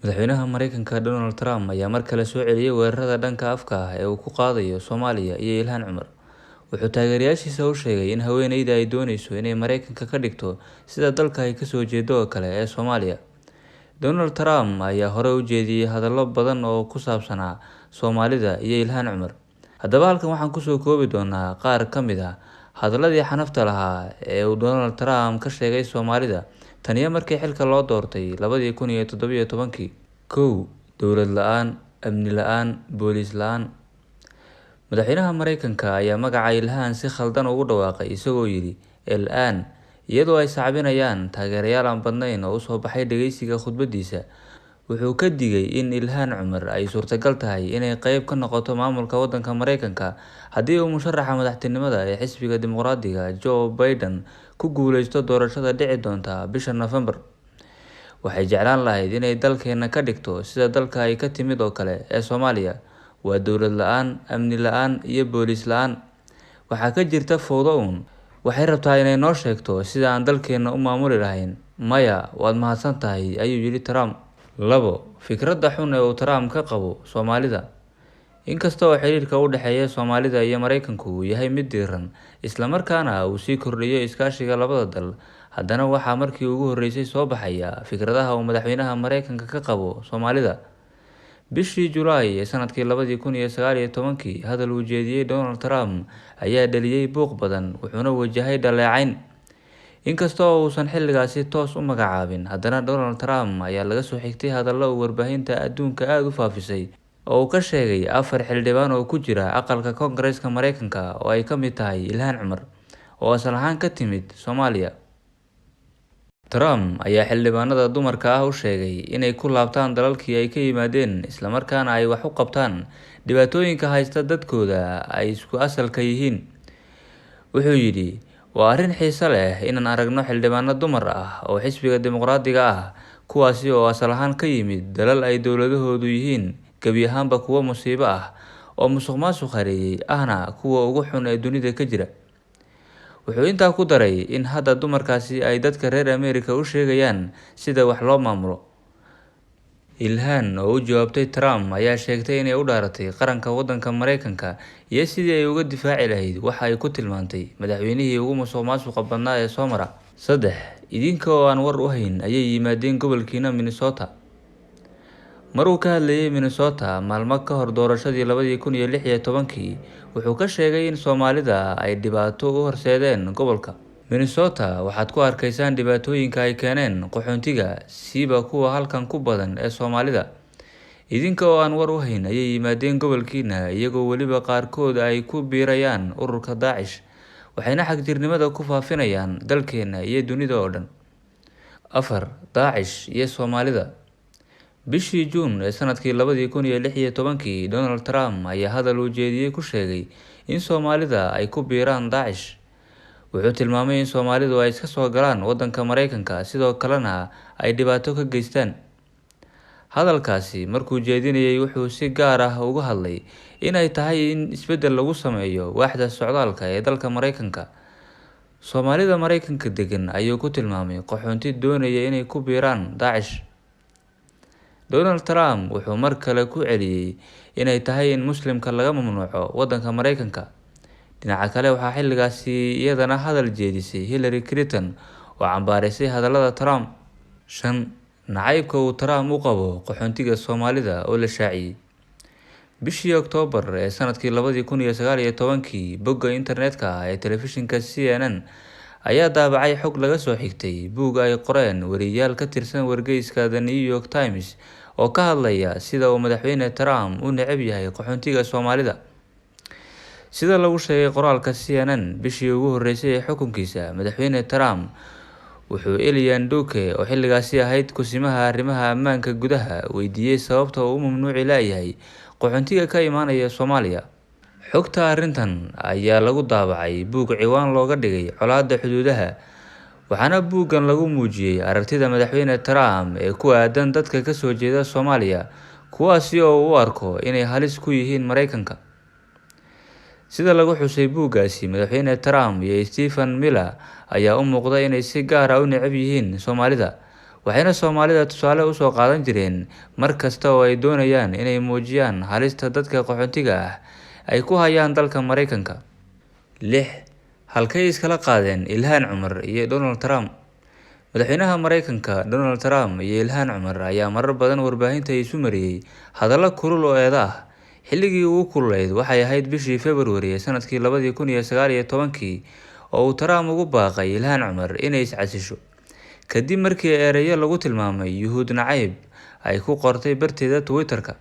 Madaxweynaha Mareykanka Donald Trump ayaa mar kale soo celiyay weerarada dhanka afka ah ee uu ku qaadayo Soomaaliya iyo Ilhaan Cumar. Wuxuu taageerayaashiisa u sheegay in haweeneyda ay dooneyso inay Mareykanka ka dhigto sida dalka ay kasoo jeedo oo kale ee Soomaaliya. Donald Trump ayaa hore u jeediyay hadallo badan oo ku saabsanaa Soomaalida iyo Ilhaan Cumar. Haddaba halkan waxaan kusoo koobi doonaa qaar ka mid ah hadalladii xanafta lahaa ee uu Donald Trump ka sheegay Soomaalida tan iyo markii xilka loo doortay 2017. Dowlad la'aan, amni la'aan, booliis la'aan. Madaxweynaha Mareykanka ayaa magaca Ilhaan si khaldan ugu dhawaaqay isagoo yidhi "Ilhaan" iyadoo ay sacbinayaan taageerayaal aan badnayn oo u soo baxay dhageysiga khudbadiisa. Wuxuu ka digay in Ilhaan Cumar ay suurtagal tahay inay qayb ka noqoto maamulka waddanka Mareykanka haddii uu musharaxa madaxtinimada ee xisbiga dimuqraadiga Joe Biden ku guuleysto doorashada dhici doonta bisha November. Waxay jeclaan lahayd inay dalkeena ka dhigto sida dalka ay ka timid oo kale ee Soomaaliya. Waa dowlad la'aan, amni la'aan iyo booliis la'aan. Waxaa ka jirta fowdo uun. Waxay rabtaa inay noo sheegto sida aan dalkeena u maamuli lahayn. Maya, waad mahadsan tahay, ayuu yidhi Trump. Fikradda xun ee uu Trump ka qabo Soomaalida. Inkasta oo xiriirka u dhexeeya Soomaalida iyo Mareykanku uu yahay mid diiran, isla markaana uu sii kordhiyo iskaashiga labada dal, haddana waxaa markii ugu horeysay soo baxaya fikradaha uu madaxweynaha Mareykanka ka qabo Soomaalida. Bishii Julaay ee sanadkii 2019, hadal uu jeediyay Donald Trump ayaa dhaliyay buuq badan, wuxuuna wajahay dhaleecayn. Inkasta oo uusan xilligaasi toos u magacaabin, haddana Donald Trump ayaa laga soo xigtay hadallo uu warbaahinta adduunka aad u faafisay oo uu ka sheegay 4 xildhibaan oo ku jira aqalka Koongareeska Mareykanka oo ay ka mid tahay Ilhaan Cumar, oo asal ahaan ka timid Soomaaliya. Trump ayaa xildhibaanada dumarka ah u sheegay inay ku laabtaan dalalkii ay ka yimaadeen, isla markaana ay wax u qabtaan dhibaatooyinka haysta dadkooda ay isku asalka yihiin. Wuxuu yidhi, "Waa arrin xiiso leh inaan aragno xildhibaano dumar ah oo xisbiga dimuqraadiga ah, kuwaasi oo asal ahaan ka yimid dalal ay dowladahoodu yihiin gebi ahaanba kuwo musiibo ah oo musuqmaasuq hareeyay ahna kuwa ugu xun ee dunida ka jira." Wuxuu intaa ku daray in hadda dumarkaasi ay dadka reer Ameerika u sheegayaan sida wax loo maamulo. Ilhaan oo u jawaabtay Trump ayaa sheegtay inay u dhaaratay qaranka waddanka Mareykanka iyo sidii ay uga difaaci lahayd waxa ay ku tilmaantay madaxweynihii ugu musuqmaasuqa badnaa ee soo mara. Idinka oo aan war u hayn ayay yimaadeen gobolkiina Minnesota. Mar uu ka hadlayay Minnesota maalmo ka hor doorashadii 2016, wuxuu ka sheegay in Soomaalida ay dhibaato u horseedeen gobolka. Minnesota waxaad ku arkaysaan dhibaatooyinka ay keeneen qaxoontiga, siiba kuwa halkan ku badan ee Soomaalida. Idinka oo aan war u hayn ayay yimaadeen gobolkiina iyagoo weliba qaarkood ay ku biirayaan ururka Daacish, waxayna xagjirnimada ku faafinayaan dalkeena iyo dunida oo dhan. Daacish iyo Soomaalida. Bishii Juun ee sanadkii 2016, Donald Trump ayaa hadal uu jeediyay ku sheegay in Soomaalida ay ku biiraan Daacish. Wuxuu tilmaamay in Soomaalidu ay iska soo galaan waddanka Mareykanka sidoo kalena ay dhibaato ka geystaan. Hadalkaasi markuu jeedinayay wuxuu si gaar ah uga hadlay in ay tahay in isbeddel lagu sameeyo waaxda socdaalka ee dalka Mareykanka. Soomaalida Mareykanka degan ayuu ku tilmaamay qaxoonti doonaya inay ku biiraan Daacish. Donald Trump wuxuu mar kale ku celiyay inay tahay in Muslimka laga mamnuuco waddanka Mareykanka. Dhinaca kale, waxaa xilligaasi iyadana hadal jeedisay Hillary Clinton oo cambaareysay hadallada Trump. Nacaybka uu Trump u qabo qaxoontiga Soomaalida oo la shaaciyay. Bishii Oktoobar ee sanadkii 2019, bogga internetka ee telefishinka CNN ayaa daabacay xog laga soo xigtay buug ay qoreen wariyaal ka tirsan wargeyska The New York Times oo ka hadlaya sida uu madaxweyne Trump u neceb yahay qaxoontiga Soomaalida. Sida lagu sheegay qoraalka CNN, bishii ugu horeysay ee xukunkiisa, madaxweyne Trump wuxuu Elian Duque oo xilligaasi ahayd kusimaha arrimaha ammaanka gudaha weydiiyay sababta uu u mamnuuci laayahay qaxoontiga ka imaanaya Soomaaliya. Xogta arrintan ayaa lagu daabacay buug ciwaan looga dhigay Colaadda Xuduudaha, waxaana buuggan lagu muujiyay aragtida madaxweyne Trump ee ku aadan dadka ka soo jeeda Soomaaliya, kuwaasi oo uu u arko inay halis ku yihiin Mareykanka. Sida lagu xusay buuggaasi, madaxweyne Trump iyo Stephen Miller ayaa u muuqda inay si gaar ah u neceb yihiin Soomaalida, waxayna Soomaalida tusaale u soo qaadan jireen mar kasta oo ay doonayaan inay muujiyaan halista dadka qaxootiga ah ay ku hayaan dalka Mareykanka. 6. Halkay iskala qaadeen Ilhaan Cumar iyo Donald Trump? Madaxweynaha Mareykanka Donald Trump iyo Ilhaan Cumar ayaa marar badan warbaahinta isu mariyay hadallo kulul oo eedo ah. Xilligii ugu kululayd waxay ahayd bishii February sanadkii 2019 oo uu Trump ugu baaqay Ilhaan Cumar inay is casisho, kadib markii ereyo lagu tilmaamay Yuhuud nacayb ay ku qortay barteeda Twitter-ka.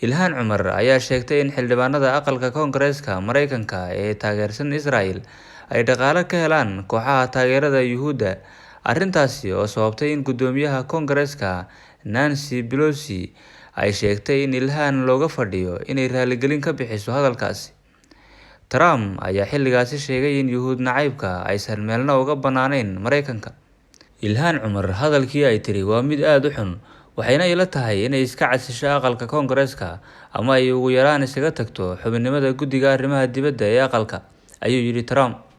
Ilhaan Cumar ayaa sheegtay in xildhibaanada aqalka Koongareeska Mareykanka ee taageersan Israel ay dhaqaale ka helaan kooxaha taageerada Yuhuudda, arrintaasi oo sababtay in gudoomiyaha Koongareeska Nancy Pelosi ay sheegtay in Ilhaan looga fadhiyo inay raaligelin ka bixiso hadalkaasi. Trump ayaa xilligaasi sheegay in Yuhuud nacaybka aysan meelna uga banaanayn Mareykanka. Ilhaan Cumar hadalkii ay tiri waa mid aad u xun, waxayna ila tahay inay iska casisho aqalka Koongareeska ama ay ugu yaraan isaga tagto xubinimada guddiga arrimaha dibadda ee aqalka, ayuu yidhi Trump.